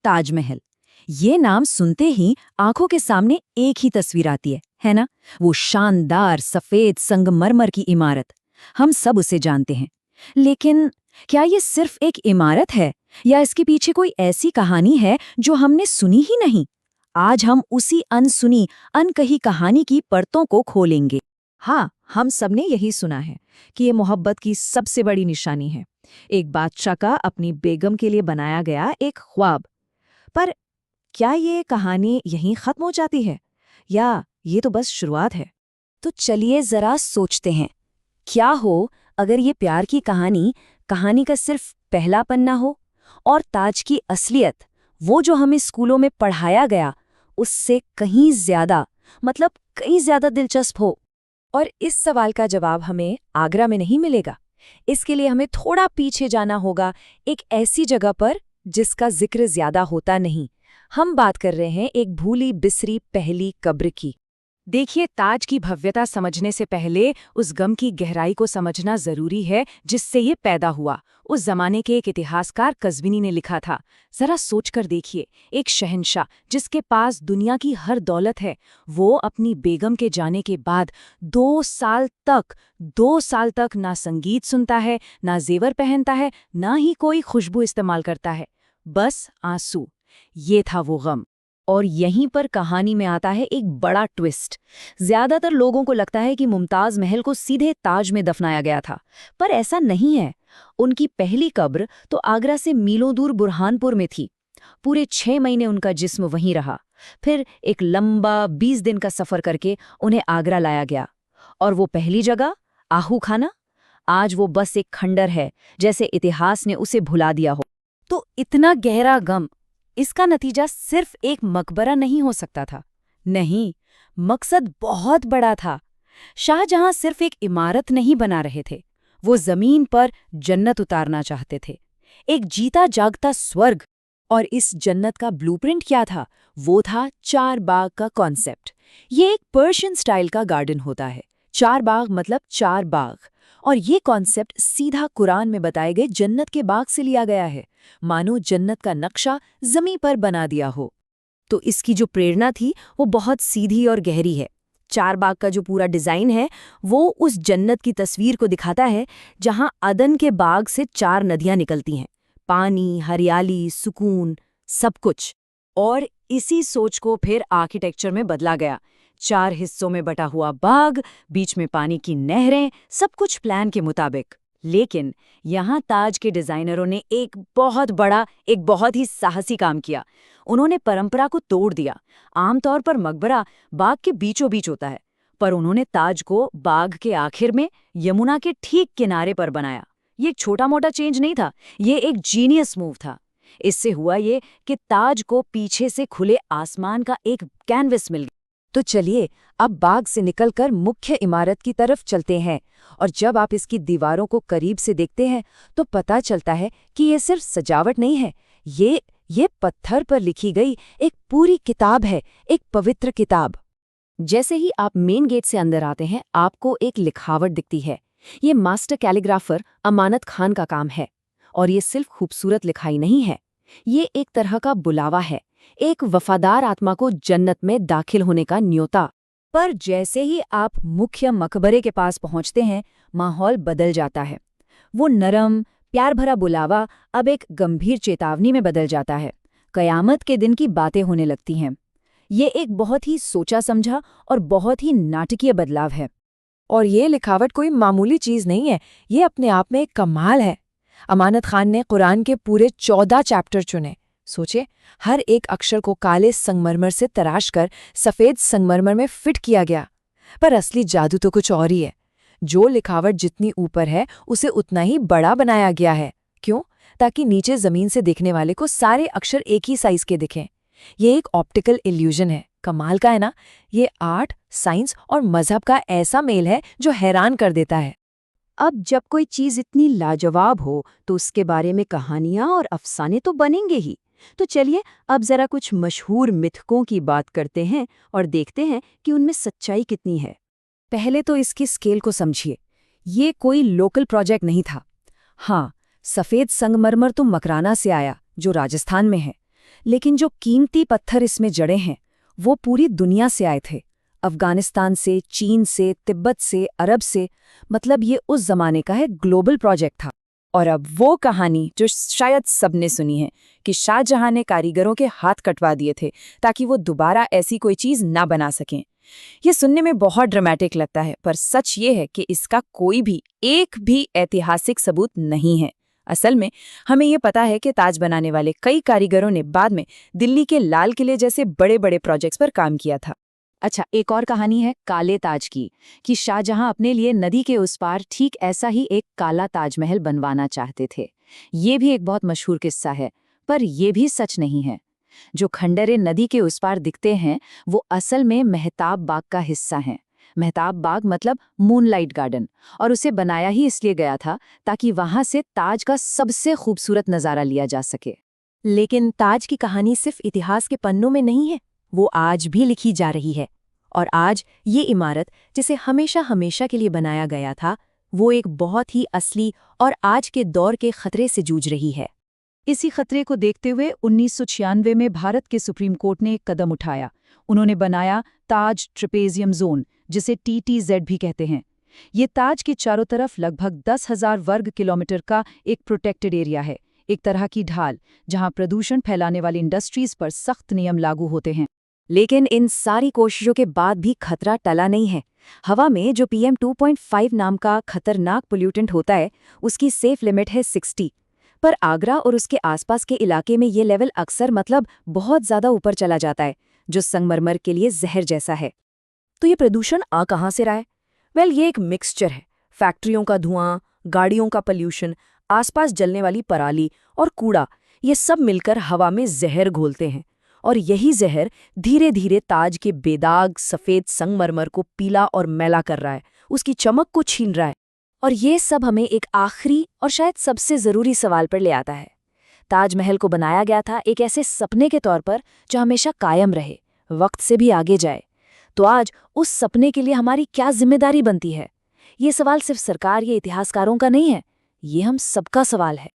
ताजमहल। ये नाम सुनते ही आंखों के सामने एक ही तस्वीर आती है ना? वो शानदार सफेद संगमरमर की इमारत। हम सब उसे जानते हैं। लेकिन क्या ये सिर्फ एक इमारत है या इसके पीछे कोई ऐसी कहानी है जो हमने सुनी ही नहीं? आज हम उसी अनसुनी, अनकही कहानी की परतों को खोलेंगे। हाँ, हम सबने यही सुना है कि ये मोहब्बत की सबसे बड़ी निशानी है। एक बादशाह का अपनी बेगम के लिए बनाया गया एक ख्वाब। पर क्या ये कहानी यहीं खत्म हो जाती है या ये तो बस शुरुआत है? तो चलिए जरा सोचते हैं, क्या हो अगर ये प्यार की कहानी का सिर्फ पहला पन्ना हो और ताज की असलियत, वो जो हमें स्कूलों में पढ़ाया गया, उससे कहीं ज्यादा, मतलब कहीं ज्यादा दिलचस्प हो। और इस सवाल का जवाब हमें आगरा में नहीं मिलेगा। इसके लिए हमें थोड़ा पीछे जाना होगा, एक ऐसी जगह पर जिसका जिक्र ज्यादा होता नहीं। हम बात कर रहे हैं एक भूली बिसरी पहली कब्र की। देखिए, ताज की भव्यता समझने से पहले उस गम की गहराई को समझना जरूरी है जिससे ये पैदा हुआ। उस जमाने के एक इतिहासकार कज़विनी ने लिखा था, जरा सोचकर देखिए, एक शहंशाह जिसके पास दुनिया की हर दौलत है, वो अपनी बेगम के जाने के बाद 2 साल तक ना संगीत सुनता है, ना जेवर पहनता है, ना ही कोई खुशबू इस्तेमाल करता है, बस आंसू। ये था वो गम। और यहीं पर कहानी में आता है एक बड़ा ट्विस्ट। ज्यादातर लोगों को लगता है कि मुमताज महल को सीधे ताज में दफनाया गया था, पर ऐसा नहीं है। उनकी पहली कब्र तो आगरा से मीलों दूर बुरहानपुर में थी। पूरे 6 महीने उनका जिस्म वहीं रहा। फिर एक लंबा 20 दिन का सफर करके उन्हें आगरा लाया गया। और वो पहली जगह, आहू खाना, आज वो बस एक खंडर है, जैसे इतिहास ने उसे भुला दिया हो। तो इतना गहरा गम, इसका नतीजा सिर्फ एक मकबरा नहीं हो सकता था। नहीं, मकसद बहुत बड़ा था। शाहजहां सिर्फ एक इमारत नहीं बना रहे थे, वो जमीन पर जन्नत उतारना चाहते थे, एक जीता जागता स्वर्ग। और इस जन्नत का ब्लूप्रिंट क्या था? वो था 4 बाग का कॉन्सेप्ट। ये एक पर्शियन स्टाइल का गार्डन होता है। 4 बाग मतलब 4 बाग। और ये कॉन्सेप्ट सीधा कुरान में बताए गए जन्नत के बाग से लिया गया है, मानो जन्नत का नक्शा जमीन पर बना दिया हो। तो इसकी जो प्रेरणा थी वो बहुत सीधी और गहरी है। 4 बाग का जो पूरा डिजाइन है वो उस जन्नत की तस्वीर को दिखाता है जहां अदन के बाग से 4 नदियां निकलती हैं, पानी, हरियाली, सुकून, सब कुछ। और इसी सोच को फिर आर्किटेक्चर में बदला गया। 4 हिस्सों में बटा हुआ बाग, बीच में पानी की नहरें, सब कुछ प्लान के मुताबिक। लेकिन यहाँ ताज के डिजाइनरों ने एक बहुत ही साहसी काम किया। उन्होंने परंपरा को तोड़ दिया। आमतौर पर मकबरा बाग के बीचों बीच होता है, पर उन्होंने ताज को बाग के आखिर में, यमुना के ठीक किनारे पर बनाया। ये एक छोटा मोटा चेंज नहीं था, ये एक जीनियस मूव था। इससे हुआ ये कि ताज को पीछे से खुले आसमान का एक कैनवस मिल गया। तो चलिए अब बाग से निकलकर मुख्य इमारत की तरफ चलते हैं। और जब आप इसकी दीवारों को करीब से देखते हैं तो पता चलता है कि ये सिर्फ सजावट नहीं है, ये पत्थर पर लिखी गई एक पूरी किताब है, एक पवित्र किताब। जैसे ही आप मेन गेट से अंदर आते हैं, आपको एक लिखावट दिखती है। ये मास्टर कैलीग्राफर अमानत खान का काम है। और ये सिर्फ खूबसूरत लिखाई नहीं है, ये एक तरह का बुलावा है, एक वफादार आत्मा को जन्नत में दाखिल होने का न्योता। पर जैसे ही आप मुख्य मकबरे के पास पहुंचते हैं, माहौल बदल जाता है। वो नरम, प्यार भरा बुलावा अब एक गंभीर चेतावनी में बदल जाता है। कयामत के दिन की बातें होने लगती हैं। ये एक बहुत ही सोचा समझा और बहुत ही नाटकीय बदलाव है। और ये लिखावट कोई मामूली चीज नहीं है, ये अपने आप में एक कमाल है। अमानत खान ने कुरान के पूरे 14 चैप्टर चुने। सोचे, हर एक अक्षर को काले संगमरमर से तराश कर सफेद संगमरमर में फिट किया गया। पर असली जादू तो कुछ और ही है। जो लिखावट जितनी ऊपर है उसे उतना ही बड़ा बनाया गया है। क्यों? ताकि नीचे जमीन से दिखने वाले को सारे अक्षर एक ही साइज के दिखें। ये एक ऑप्टिकल इल्यूजन है। कमाल का है ना? ये आर्ट, साइंस और मजहब का ऐसा मेल है जो हैरान कर देता है। अब जब कोई चीज इतनी लाजवाब हो तो उसके बारे में कहानियां और अफसाने तो बनेंगे ही। तो चलिए अब जरा कुछ मशहूर मिथकों की बात करते हैं और देखते हैं कि उनमें सच्चाई कितनी है। पहले तो इसकी स्केल को समझिए। ये कोई लोकल प्रोजेक्ट नहीं था। हाँ, सफ़ेद संगमरमर तो मकराना से आया, जो राजस्थान में है। लेकिन जो कीमती पत्थर इसमें जड़े हैं वो पूरी दुनिया से आए थे। अफगानिस्तान से, चीन से, तिब्बत से, अरब से। मतलब ये उस जमाने का है ग्लोबल प्रोजेक्ट था। और अब वो कहानी जो शायद सबने सुनी है कि शाहजहां ने कारीगरों के हाथ कटवा दिए थे ताकि वो दोबारा ऐसी कोई चीज ना बना सकें। ये सुनने में बहुत ड्रामेटिक लगता है, पर सच ये है कि इसका कोई भी एक भी ऐतिहासिक सबूत नहीं है। असल में हमें ये पता है कि ताज बनाने वाले कई कारीगरों ने बाद में दिल्ली के लाल किले जैसे बड़े बड़े प्रोजेक्ट्स पर काम किया था। अच्छा, एक और कहानी है काले ताज की, कि शाहजहां अपने लिए नदी के उस पार ठीक ऐसा ही एक काला ताजमहल बनवाना चाहते थे। ये भी एक बहुत मशहूर किस्सा है, पर यह भी सच नहीं है। जो खंडरे नदी के उस पार दिखते हैं वो असल में मेहताब बाग का हिस्सा हैं। मेहताब बाग मतलब मूनलाइट गार्डन, और उसे बनाया ही इसलिए गया था ताकि वहां से ताज का सबसे खूबसूरत नज़ारा लिया जा सके। लेकिन ताज की कहानी सिर्फ इतिहास के पन्नों में नहीं है, वो आज भी लिखी जा रही है। और आज ये इमारत जिसे हमेशा हमेशा के लिए बनाया गया था, वो एक बहुत ही असली और आज के दौर के खतरे से जूझ रही है। इसी खतरे को देखते हुए 1996 में भारत के सुप्रीम कोर्ट ने एक कदम उठाया। उन्होंने बनाया ताज ट्रेपेजियम जोन, जिसे TTZ भी कहते हैं। ये ताज के चारों तरफ लगभग 10,000 वर्ग किलोमीटर का एक प्रोटेक्टेड एरिया है, एक तरह की ढाल जहां प्रदूषण फैलाने वाली इंडस्ट्रीज पर सख्त नियम लागू होते हैं। लेकिन इन सारी कोशिशों के बाद भी खतरा टला नहीं है। हवा में जो PM 2.5 नाम का खतरनाक पोल्यूटेंट होता है, उसकी सेफ लिमिट है 60। पर आगरा और उसके आसपास के इलाके में ये लेवल अक्सर बहुत ज़्यादा ऊपर चला जाता है, जो संगमरमर के लिए जहर जैसा है। तो ये प्रदूषण आ कहाँ से रहा है? ये एक मिक्सचर है। फैक्ट्रियों का धुआं, गाड़ियों का पॉल्यूशन, आसपास जलने वाली पराली और कूड़ा, ये सब मिलकर हवा में जहर घोलते हैं। और यही जहर धीरे धीरे ताज के बेदाग सफ़ेद संगमरमर को पीला और मैला कर रहा है, उसकी चमक को छीन रहा है। और ये सब हमें एक आखिरी और शायद सबसे ज़रूरी सवाल पर ले आता है। ताजमहल को बनाया गया था एक ऐसे सपने के तौर पर जो हमेशा कायम रहे, वक्त से भी आगे जाए। तो आज उस सपने के लिए हमारी क्या जिम्मेदारी बनती है? ये सवाल सिर्फ सरकार या इतिहासकारों का नहीं है, ये हम सबका सवाल है।